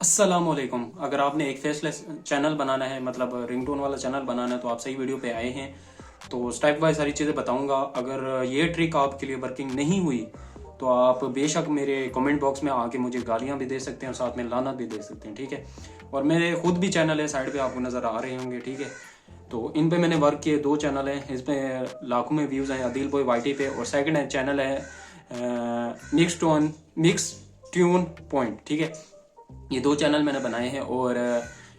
अस्सलामुअलैकुम। अगर आपने एक फेसलेस चैनल बनाना है, मतलब रिंगटोन वाला चैनल बनाना है, तो आप सही वीडियो पे आए हैं। तो स्टेप बाय सारी चीज़ें बताऊंगा। अगर ये ट्रिक आपके लिए वर्किंग नहीं हुई तो आप बेशक मेरे कमेंट बॉक्स में आके मुझे गालियां भी दे सकते हैं और साथ में लानत भी दे सकते हैं, ठीक है। और मेरे खुद भी चैनल है साइड पे, आपको नज़र आ रहे होंगे, ठीक है। तो इन पे मैंने वर्क किए, दो चैनल हैं, इस पे लाखों में व्यूज़ हैं, अदील बॉय वाईटी पे, और सेकंड है चैनल है मिक्स ट्यून पॉइंट, ठीक है। ये दो चैनल मैंने बनाए हैं और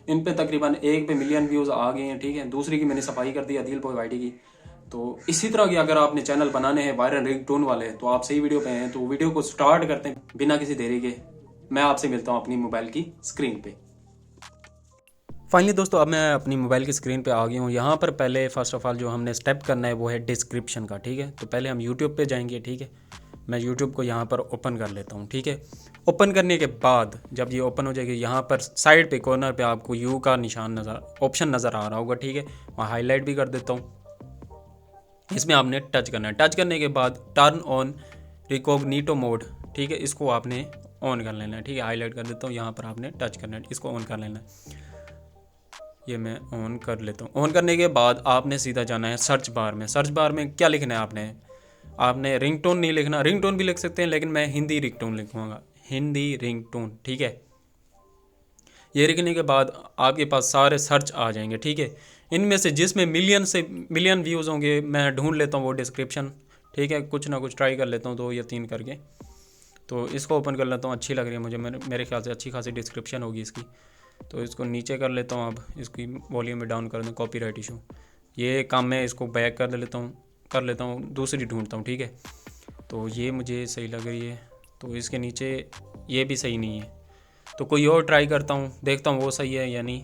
इन पे तकरीबन एक पे मिलियन व्यूज आ गए हैं, ठीक है। दूसरी की मैंने सफाई कर दी अदील बॉय वाईटी की। तो इसी तरह की अगर आपने चैनल बनाने हैं वायरल रिंगटोन वाले, तो आप सही वीडियो पे हैं। तो वीडियो को स्टार्ट करते हैं बिना किसी देरी के। मैं आपसे मिलता हूँ अपनी मोबाइल की स्क्रीन पे। फाइनली दोस्तों, अब मैं अपनी मोबाइल की स्क्रीन पे आ गया हूँ। यहाँ पर पहले फर्स्ट ऑफ ऑल जो हमने स्टेप करना है वो है डिस्क्रिप्शन का, ठीक है। तो पहले हम यूट्यूब पे जाएंगे, ठीक है। मैं यूट्यूब को यहाँ पर ओपन कर लेता हूँ, ठीक है। ओपन करने के बाद जब ये ओपन हो जाएगी, यहाँ पर साइड पे कॉर्नर पे आपको यू का निशान ऑप्शन नज़र आ रहा होगा, ठीक है। वहाँ हाईलाइट भी कर देता हूँ। इसमें आपने टच करना है। टच करने के बाद टर्न ऑन रिकॉग्निटो मोड, ठीक है, इसको आपने ऑन कर लेना है, ठीक है। हाईलाइट कर देता हूँ, यहाँ पर आपने टच करना है, इसको ऑन कर लेना है। ये मैं ऑन कर लेता हूँ। ऑन करने के बाद आपने सीधा जाना है सर्च बार में। सर्च बार में क्या लिखना है आपने रिंगटोन नहीं लिखना, रिंगटोन भी लिख सकते हैं लेकिन मैं हिंदी रिंगटोन लिखूँगा, हिंदी रिंगटोन, ठीक है। ये लिखने के बाद आपके पास सारे सर्च आ जाएंगे, ठीक है। इनमें से जिसमें मिलियन व्यूज़ होंगे मैं ढूंढ लेता हूँ वो डिस्क्रिप्शन, ठीक है। कुछ ना कुछ ट्राई कर लेता हूँ, 2 या 3 करके। तो इसको ओपन कर लेता हूँ, अच्छी लग रही है मुझे, मेरे ख्याल से अच्छी खासी डिस्क्रिप्शन होगी इसकी। तो इसको नीचे कर लेता हूँ। अब इसकी वॉल्यूम में डाउन कर दूँ, कॉपीराइट इशू। ये काम मैं इसको बैक कर लेता हूँ, दूसरी ढूंढता हूँ, ठीक है। तो ये मुझे सही लग रही है। तो इसके नीचे ये भी सही नहीं है, तो कोई और ट्राई करता हूँ, देखता हूँ वो सही है या नहीं,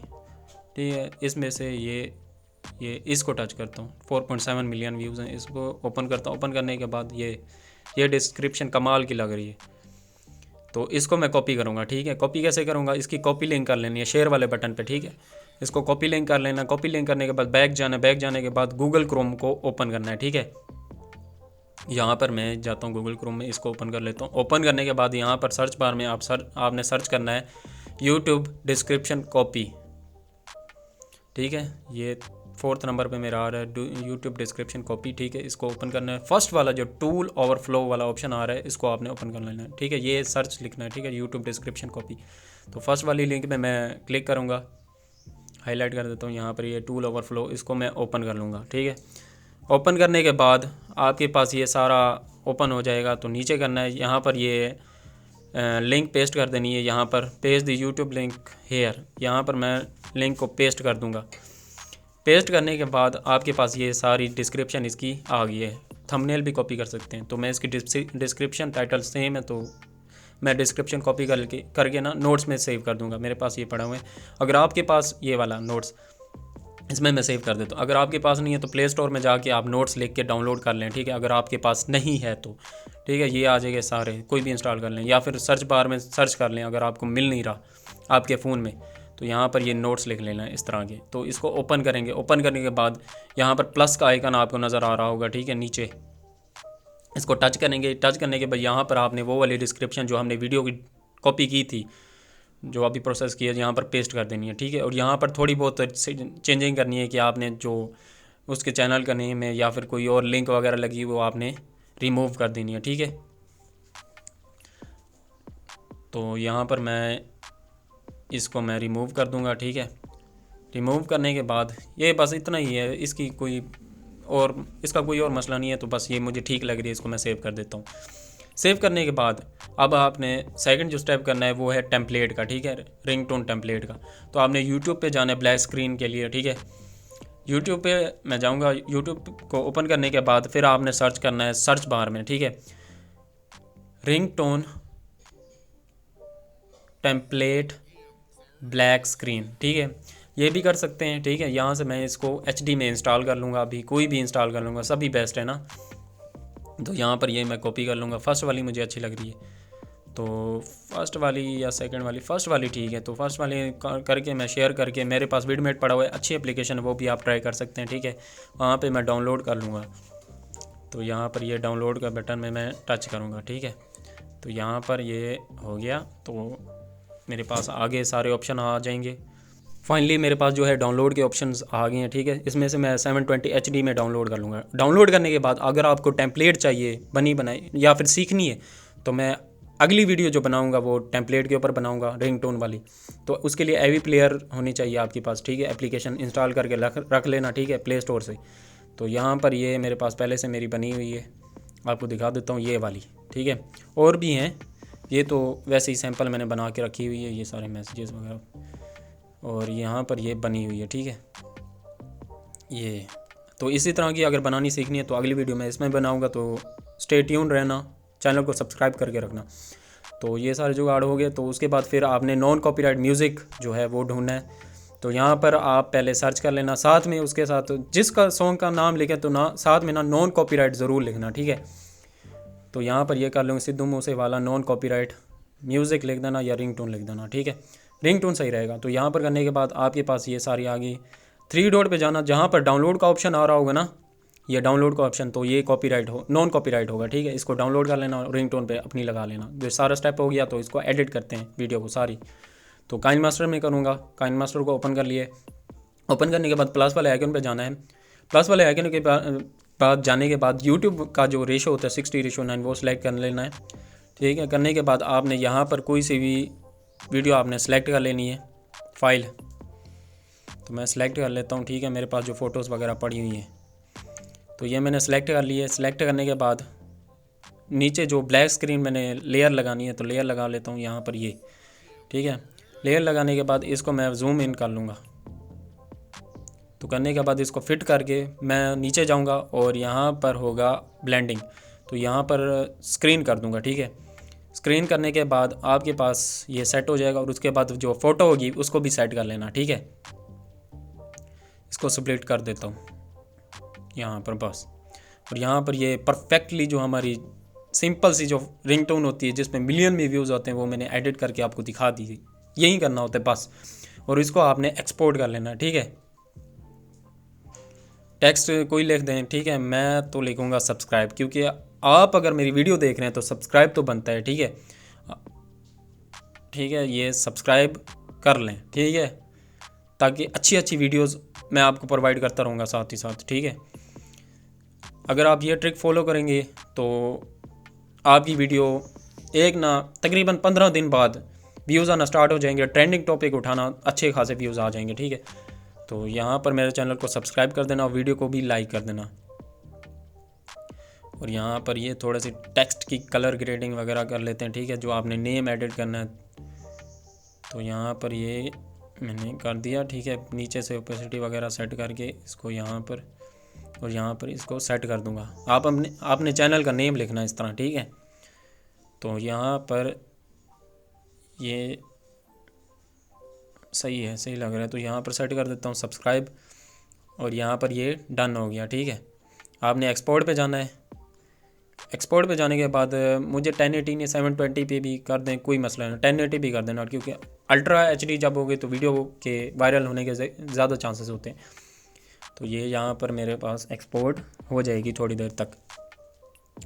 ठीक है। इसमें से ये इसको टच करता हूँ, 4.7 मिलियन व्यूज़ हैं। इसको ओपन करता हूँ। ओपन करने के बाद ये डिस्क्रिप्शन कमाल की लग रही है, तो इसको मैं कॉपी करूँगा, ठीक है। कॉपी कैसे करूँगा, इसकी कॉपी लिंक कर लेनी है शेयर वाले बटन पे, ठीक है। इसको कॉपी लिंक कर लेना। कॉपी लिंक करने के बाद बैक जाना, बैक जाने के बाद गूगल क्रोम को ओपन करना है, ठीक है। यहाँ पर मैं जाता हूँ गूगल क्रोम में, इसको ओपन कर लेता हूँ। ओपन करने के बाद यहाँ पर सर्च बार में आपने सर्च करना है यूट्यूब डिस्क्रिप्शन कॉपी, ठीक है। ये 4th नंबर पे मेरा आ रहा है यूट्यूब डिस्क्रिप्शन कॉपी, ठीक है। इसको ओपन करना है। फर्स्ट वाला जो टूल ओवरफ्लो वाला ऑप्शन आ रहा है, इसको आपने ओपन कर लेना है, ठीक है। ये सर्च लिखना है, ठीक है, यूट्यूब डिस्क्रिप्शन कॉपी। तो फर्स्ट वाली लिंक में मैं क्लिक करूँगा, हाईलाइट कर देता हूँ यहाँ पर, ये टूल ओवरफ्लो, इसको मैं ओपन कर लूँगा, ठीक है। ओपन करने के बाद आपके पास ये सारा ओपन हो जाएगा। तो नीचे करना है, यहाँ पर ये लिंक पेस्ट कर देनी है। यहाँ पर paste the YouTube link here, यहाँ पर मैं लिंक को पेस्ट कर दूँगा। पेस्ट करने के बाद आपके पास ये सारी डिस्क्रिप्शन इसकी आ गई है। थंबनेल भी कॉपी कर सकते हैं। तो मैं इसकी डिस्क्रिप्शन टाइटल सेम है, तो मैं डिस्क्रिप्शन कॉपी करके ना नोट्स में सेव कर दूंगा। मेरे पास ये पड़ा हुआ है। अगर आपके पास ये वाला नोट्स, इसमें मैं सेव कर देता हूँ। अगर आपके पास नहीं है तो प्ले स्टोर में जाके आप नोट्स लिख के डाउनलोड कर लें, ठीक है। अगर आपके पास नहीं है तो ठीक है, ये आ जाएगा सारे, कोई भी इंस्टॉल कर लें, या फिर सर्च बार में सर्च कर लें। अगर आपको मिल नहीं रहा आपके फ़ोन में, तो यहाँ पर ये नोट्स लिख लेना है इस तरह के। तो इसको ओपन करेंगे। ओपन करने के बाद यहाँ पर प्लस का आइकन आपको नज़र आ रहा होगा, ठीक है, नीचे। इसको टच करेंगे। टच करने के बाद यहाँ पर आपने वो वाली डिस्क्रिप्शन जो हमने वीडियो की कॉपी की थी, जो अभी प्रोसेस किया, यहाँ पर पेस्ट कर देनी है, ठीक है। और यहाँ पर थोड़ी बहुत चेंजिंग करनी है कि आपने जो उसके चैनल का नेम है या फिर कोई और लिंक वगैरह लगी वो आपने रिमूव कर देनी है, ठीक है। तो यहाँ पर मैं इसको रिमूव कर दूँगा, ठीक है। रिमूव करने के बाद ये बस इतना ही है, इसका कोई और मसला नहीं है। तो बस ये मुझे ठीक लग रही है, इसको मैं सेव कर देता हूँ। सेव करने के बाद अब आपने सेकंड जो स्टेप करना है वो है टेम्पलेट का, ठीक है, रिंगटोन टेम्पलेट का। तो आपने यूट्यूब पे जाना है ब्लैक स्क्रीन के लिए, ठीक है। यूट्यूब पे मैं जाऊँगा। यूट्यूब को ओपन करने के बाद फिर आपने सर्च करना है सर्च बार में, ठीक है, रिंगटोन टेम्पलेट ब्लैक स्क्रीन, ठीक है। ये भी कर सकते हैं, ठीक है। यहाँ से मैं इसको HD में इंस्टॉल कर लूँगा, अभी कोई भी इंस्टॉल कर लूँगा, सभी बेस्ट है ना। तो यहाँ पर ये मैं कॉपी कर लूँगा। फर्स्ट वाली मुझे अच्छी लग रही है, तो फर्स्ट वाली या सेकंड वाली, फर्स्ट वाली ठीक है। तो फर्स्ट वाली करके मैं शेयर करके, मेरे पास विडमेट पड़ा हुआ है, अच्छी एप्लीकेशन है, वो भी आप ट्राई कर सकते हैं, ठीक है। वहाँ पे मैं डाउनलोड कर लूँगा। तो यहाँ पर ये डाउनलोड का बटन में मैं टच करूँगा, ठीक है। तो यहाँ पर ये हो गया। तो मेरे पास आगे सारे ऑप्शन आ जाएंगे। फाइनली मेरे पास जो है डाउनलोड के ऑप्शंस आ गए हैं, ठीक है। इसमें से मैं 720 HD में डाउनलोड कर लूँगा। डाउनलोड करने के बाद अगर आपको टेम्पलेट चाहिए बनी बनाई या फिर सीखनी है, तो मैं अगली वीडियो जो बनाऊंगा वो टेम्पलेट के ऊपर बनाऊंगा, रिंगटोन वाली। तो उसके लिए AV प्लेयर होनी चाहिए आपके पास, ठीक है। एप्लीकेशन इंस्टॉल करके रख लेना, ठीक है, प्ले स्टोर से। तो यहाँ पर ये मेरे पास पहले से मेरी बनी हुई है, आपको दिखा देता हूँ ये वाली, ठीक है। और भी हैं, ये तो वैसे ही सैंपल मैंने बना के रखी हुई है, ये सारे मैसेजेस वगैरह। और यहाँ पर ये बनी हुई है, ठीक है। ये तो इसी तरह की अगर बनानी सीखनी है तो अगली वीडियो में इसमें बनाऊँगा, तो स्टे ट्यून रहना, चैनल को सब्सक्राइब करके रखना। तो ये सारे जुगाड़ हो गए। तो उसके बाद फिर आपने नॉन कॉपीराइट म्यूज़िक जो है वो ढूंढना है। तो यहाँ पर आप पहले सर्च कर लेना, साथ में उसके साथ जिसका सॉन्ग का नाम लिखे तो ना साथ में ना नॉन कॉपीराइट ज़रूर लिखना, ठीक है। तो यहाँ पर ये कर लूँगा, Sidhu Moosewala non copyright music लिख देना या रिंगटोन लिख देना, ठीक है। रिंगटोन सही रहेगा। तो यहाँ पर करने के बाद आपके पास ये सारी आ गई। 3 डॉट पे जाना, जहाँ पर डाउनलोड का ऑप्शन आ रहा होगा ना, ये डाउनलोड का ऑप्शन, तो ये कॉपीराइट हो नॉन कॉपीराइट होगा, ठीक है। इसको डाउनलोड कर लेना और रिंगटोन पे अपनी लगा लेना। जो सारा स्टेप हो गया तो इसको एडिट करते हैं वीडियो को सारी। तो काइन मास्टर में करूँगा, काइन मास्टर को ओपन कर लिए। ओपन करने के बाद प्लस वाले आइकन पे जाना है। प्लस वाले आइकन के बाद जाने के बाद यूट्यूब का जो रेशो होता है 60:9 वो सिलेक्ट कर लेना है, ठीक है। करने के बाद आपने यहाँ पर कोई सी भी वीडियो आपने सेलेक्ट कर लेनी है फाइल। तो मैं सेलेक्ट कर लेता हूँ, ठीक है। मेरे पास जो फ़ोटोज़ वगैरह पड़ी हुई हैं तो ये मैंने सेलेक्ट कर ली है। सेलेक्ट करने के बाद नीचे जो ब्लैक स्क्रीन मैंने लेयर लगानी है तो लेयर लगा लेता हूँ यहाँ पर ये, ठीक है। लेयर लगाने के बाद इसको मैं जूम इन कर लूँगा। तो करने के बाद इसको फिट करके मैं नीचे जाऊँगा और यहाँ पर होगा ब्लेंडिंग, तो यहाँ पर स्क्रीन कर दूँगा, ठीक है। स्क्रीन करने के बाद आपके पास ये सेट हो जाएगा और उसके बाद जो फ़ोटो होगी उसको भी सेट कर लेना, ठीक है। इसको स्प्लिट कर देता हूँ यहाँ पर बस। और यहाँ पर ये परफेक्टली जो हमारी सिंपल सी जो रिंगटोन होती है जिसमें मिलियन में व्यूज़ होते हैं वो मैंने एडिट करके आपको दिखा दी। यही करना होता है बस। और इसको आपने एक्सपोर्ट कर लेना है, ठीक है। टेक्स्ट कोई लिख दें, ठीक है। मैं तो लिखूँगा सब्सक्राइब, क्योंकि आप अगर मेरी वीडियो देख रहे हैं तो सब्सक्राइब तो बनता है, ठीक है। ठीक है, ये सब्सक्राइब कर लें, ठीक है, ताकि अच्छी अच्छी वीडियोस मैं आपको प्रोवाइड करता रहूँगा साथ ही साथ, ठीक है। अगर आप ये ट्रिक फॉलो करेंगे तो आपकी वीडियो एक ना तकरीबन 15 दिन बाद व्यूज़ आना स्टार्ट हो जाएंगे। ट्रेंडिंग टॉपिक उठाना अच्छे खासे व्यूज़ आ जाएंगे, ठीक है। तो यहाँ पर मेरे चैनल को सब्सक्राइब कर देना और वीडियो को भी लाइक कर देना। और यहाँ पर ये थोड़ा सी टेक्स्ट की कलर ग्रेडिंग वगैरह कर लेते हैं, ठीक है। जो आपने नेम एडिट करना है तो यहाँ पर ये मैंने कर दिया, ठीक है। नीचे से ओपेसिटी वगैरह सेट करके इसको यहाँ पर और यहाँ पर इसको सेट कर दूँगा। आपने चैनल का नेम लिखना है इस तरह, ठीक है। तो यहाँ पर ये सही है, सही लग रहा है, तो यहाँ पर सेट कर देता हूँ सब्सक्राइब। और यहाँ पर ये डन हो गया, ठीक है। आपने एक्सपोर्ट पे जाना है। एक्सपोर्ट पे जाने के बाद मुझे 1080 या 720 पे भी कर दें, कोई मसला नहीं, 1080 भी कर देना, क्योंकि अल्ट्रा HD जब हो गए तो वीडियो के वायरल होने के ज़्यादा चांसेस होते हैं। तो ये यहाँ पर मेरे पास एक्सपोर्ट हो जाएगी थोड़ी देर तक।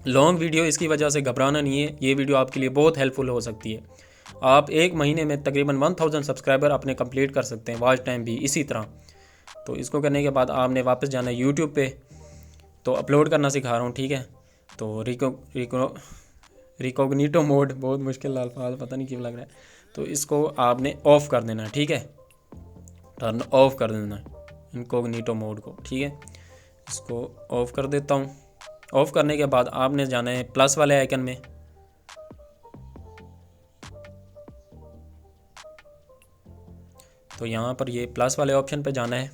लॉन्ग वीडियो इसकी वजह से घबराना नहीं है, ये वीडियो आपके लिए बहुत हेल्पफुल हो सकती है। आप एक महीने में तकरीबन 1000 सब्सक्राइबर अपने कंप्लीट कर सकते हैं, वॉच टाइम भी इसी तरह। तो इसको करने के बाद आपने वापस जाना है यूट्यूब पे। तो अपलोड करना सिखा रहा हूँ, ठीक है। तो रिकॉग्निटो मोड, बहुत मुश्किल अल्फाज, पता नहीं क्यों लग रहा है। तो इसको आपने ऑफ़ कर देना है, ठीक है। टर्न ऑफ कर देना है इनकॉग्निटो मोड को, ठीक है। इसको ऑफ़ कर देता हूँ। ऑफ़ करने के बाद आपने जाना है प्लस वाले आइकन में। तो यहाँ पर ये प्लस वाले ऑप्शन पे जाना है।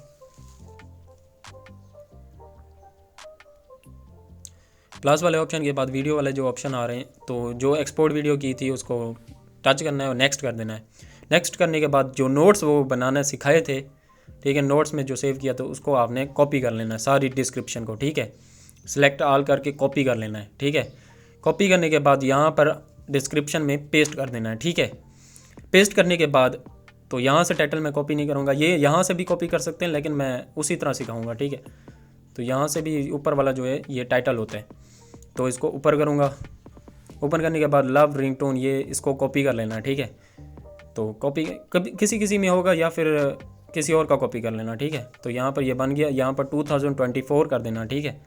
प्लस वाले ऑप्शन के बाद वीडियो वाले जो ऑप्शन आ रहे हैं, तो जो एक्सपोर्ट वीडियो की थी उसको टच करना है और नेक्स्ट कर देना है। नेक्स्ट करने के बाद जो नोट्स वो बनाना सिखाए थे, ठीक है, नोट्स में जो सेव किया तो उसको आपने कॉपी कर लेना है सारी डिस्क्रिप्शन को, ठीक है। सिलेक्ट ऑल करके कॉपी कर लेना है, ठीक है। कॉपी करने के बाद यहाँ पर डिस्क्रिप्शन में पेस्ट कर देना है, ठीक है। पेस्ट करने के बाद तो यहाँ से टाइटल मैं कॉपी नहीं करूँगा, ये यहाँ से भी कॉपी कर सकते हैं, लेकिन मैं उसी तरह सिखाऊँगा, ठीक है। तो यहाँ से भी ऊपर वाला जो है ये टाइटल होता है, तो इसको ऊपर करूँगा। ओपन करने के बाद लव रिंगटोन, ये इसको कॉपी कर लेना है, ठीक है। तो कॉपी कभी किसी में होगा या फिर किसी और का कॉपी कर लेना, ठीक है। तो यहाँ पर ये बन गया, यहाँ पर 2024 कर देना, ठीक है।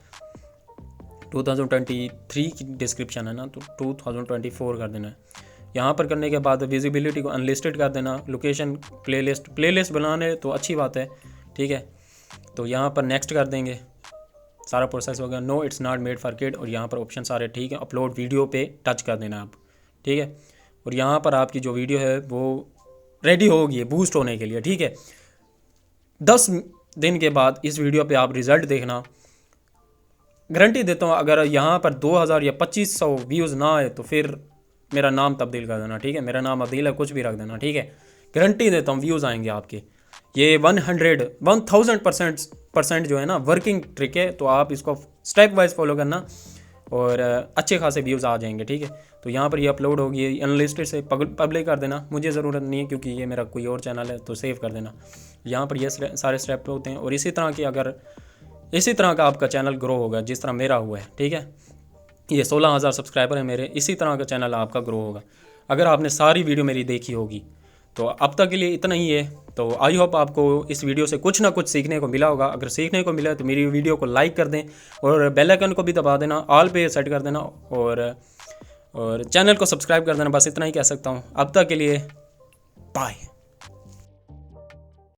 2023 की डिस्क्रिप्शन है ना, तो 2024 कर देना है। यहाँ पर करने के बाद विजिबिलिटी को अनलिस्टेड कर देना, लोकेशन प्लेलिस्ट बनाने तो अच्छी बात है, ठीक है। तो यहाँ पर नेक्स्ट कर देंगे, सारा प्रोसेस हो गया। No it's not made for kid, और यहाँ पर ऑप्शन सारे ठीक है। अपलोड वीडियो पे टच कर देना आप, ठीक है। और यहाँ पर आपकी जो वीडियो है वो रेडी होगी बूस्ट होने के लिए, ठीक है। 10 दिन के बाद इस वीडियो पे आप रिज़ल्ट देखना, गारंटी देता हूँ। अगर यहाँ पर 2000 या 2500 व्यूज़ ना आए तो फिर मेरा नाम तब्दील कर देना, ठीक है। मेरा नाम अदील है, कुछ भी रख देना, ठीक है। गारंटी देता हूँ व्यूज़ आएंगे आपके। ये 1000% जो है ना वर्किंग ट्रिक है, तो आप इसको स्टेप वाइज फॉलो करना और अच्छे खासे व्यूज़ आ जाएंगे, ठीक है। तो यहाँ पर ये अपलोड होगी, अनलिस्टेड से पब्लिक कर देना, मुझे ज़रूरत नहीं है क्योंकि ये मेरा कोई और चैनल है, तो सेव कर देना। यहाँ पर ये सारे स्टेप होते हैं। और इसी तरह की अगर इसी तरह का आपका चैनल ग्रो होगा जिस तरह मेरा हुआ है, ठीक है। ये 16,000 सब्सक्राइबर है मेरे, इसी तरह का चैनल आपका ग्रो होगा अगर आपने सारी वीडियो मेरी देखी होगी। तो अब तक के लिए इतना ही है। तो आई होप आपको इस वीडियो से कुछ ना कुछ सीखने को मिला होगा। अगर सीखने को मिला तो मेरी वीडियो को लाइक कर दें और बेल आइकन को भी दबा देना, ऑल पे सेट कर देना और चैनल को सब्सक्राइब कर देना। बस इतना ही कह सकता हूँ। अब तक के लिए बाय।